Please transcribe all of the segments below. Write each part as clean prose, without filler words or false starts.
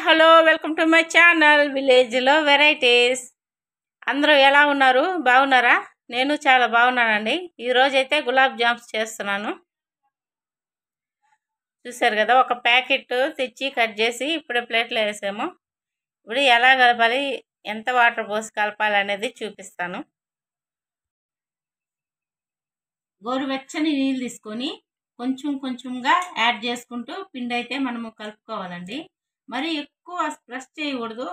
Hello welcome to my channel విలేజ్లో varieties. అందరూ ఎలా ఉన్నారు? బాగున్నారా? నేను చాలా బాగున్నానండి. ఈరోజైతే గులాబ్ జామ్స్ చేస్తున్నాను. చూసారు కదా, ఒక ప్యాకెట్ తెచ్చి కట్ చేసి ఇప్పుడే ప్లేట్లో వేసాము. ఇప్పుడు ఎలా కలపాలి, ఎంత వాటర్ పోసి కలపాలి అనేది చూపిస్తాను. గోరువెచ్చని నీళ్ళు తీసుకొని కొంచెం కొంచెంగా యాడ్ చేసుకుంటూ పిండి అయితే మనము కలుపుకోవాలండి. మరి ఎక్కువ ప్రెస్ చేయకూడదు,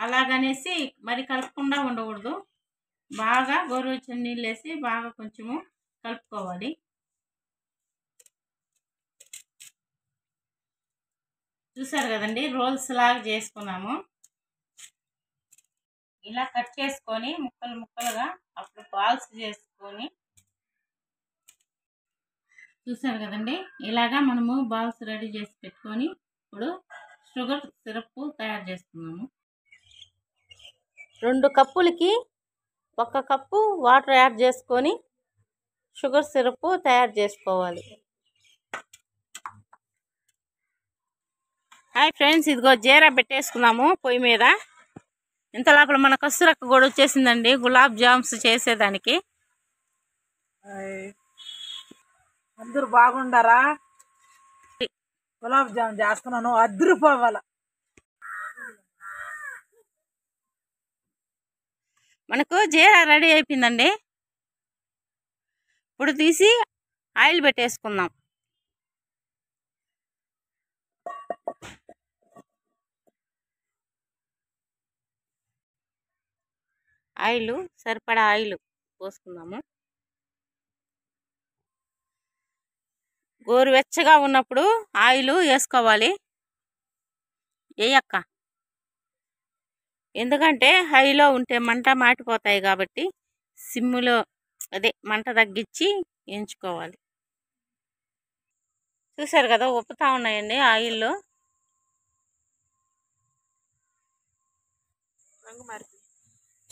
అలాగనేసి మరి కలపకుండా ఉండకూడదు. బాగా గోరువెచ్చని నీళ్ళు వేసి బాగా కొంచెము కలుపుకోవాలి. చూసారు కదండి, రోల్స్ లాగా చేసుకున్నాము. ఇలా కట్ చేసుకొని ముక్కలు ముక్కలుగా అప్పుడు బాల్స్ చేసుకొని, చూసారు కదండి, ఇలాగా మనము బాల్స్ రెడీ చేసి పెట్టుకొని ఇప్పుడు షుగర్ సిరప్ తయారు చేసుకున్నాము. 2 కప్పులకి 1 కప్పు వాటర్ యాడ్ చేసుకొని షుగర్ సిరప్ తయారు చేసుకోవాలి. హాయ్ ఫ్రెండ్స్, ఇదిగో జీరా పెట్టేసుకున్నాము పొయ్యి మీద. ఇంత లోపల మన కసురక్క కూడా వచ్చేసిందండి గులాబ్ జామ్స్ చేసేదానికి. అందరూ బాగుండారా? గులాబ్ జామ్ చేస్తున్నాను, అద్దరిపోవాల. మనకు జీరా రెడీ అయిపోయిందండి. ఇప్పుడు తీసి ఆయిల్ పెట్టేసుకుందాం. ఆయిల్ సరిపడా ఆయిల్ పోసుకుందాము. గోరువెచ్చగా ఉన్నప్పుడు ఆయిల్ వేసుకోవాలి. వేయక్క, ఎందుకంటే హైలో ఉంటే మంట మాటిపోతాయి కాబట్టి సిమ్ములో మంట తగ్గించి వేయించుకోవాలి. చూసారు కదా, ఉప్పుతా ఉన్నాయండి ఆయిల్లో.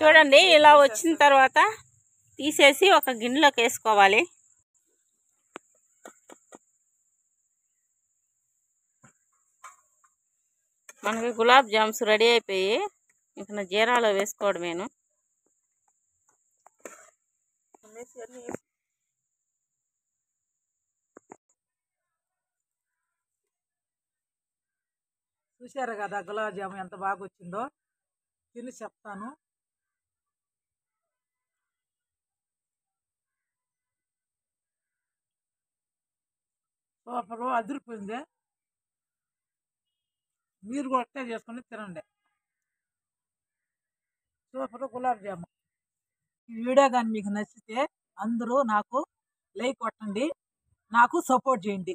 చూడండి, ఇలా వచ్చిన తర్వాత తీసేసి ఒక గిన్నెలోకి వేసుకోవాలి. మనకి గులాబ్ జామ్స్ రెడీ అయిపోయి ఇంకా జీరాలో వేసుకోవడమేను. చూశారు కదా గులాబ్ జామ్ ఎంత బాగా వచ్చిందో, తిని చెప్తాను. సూపర్, అదిరిపోయింది. మీరు కూడా అట్టే చేసుకుని తినండి. సూపర్ గులాబ్ జామ్. ఈ వీడియో కానీ మీకు నచ్చితే అందరూ నాకు లైక్ కొట్టండి, నాకు సపోర్ట్ చేయండి.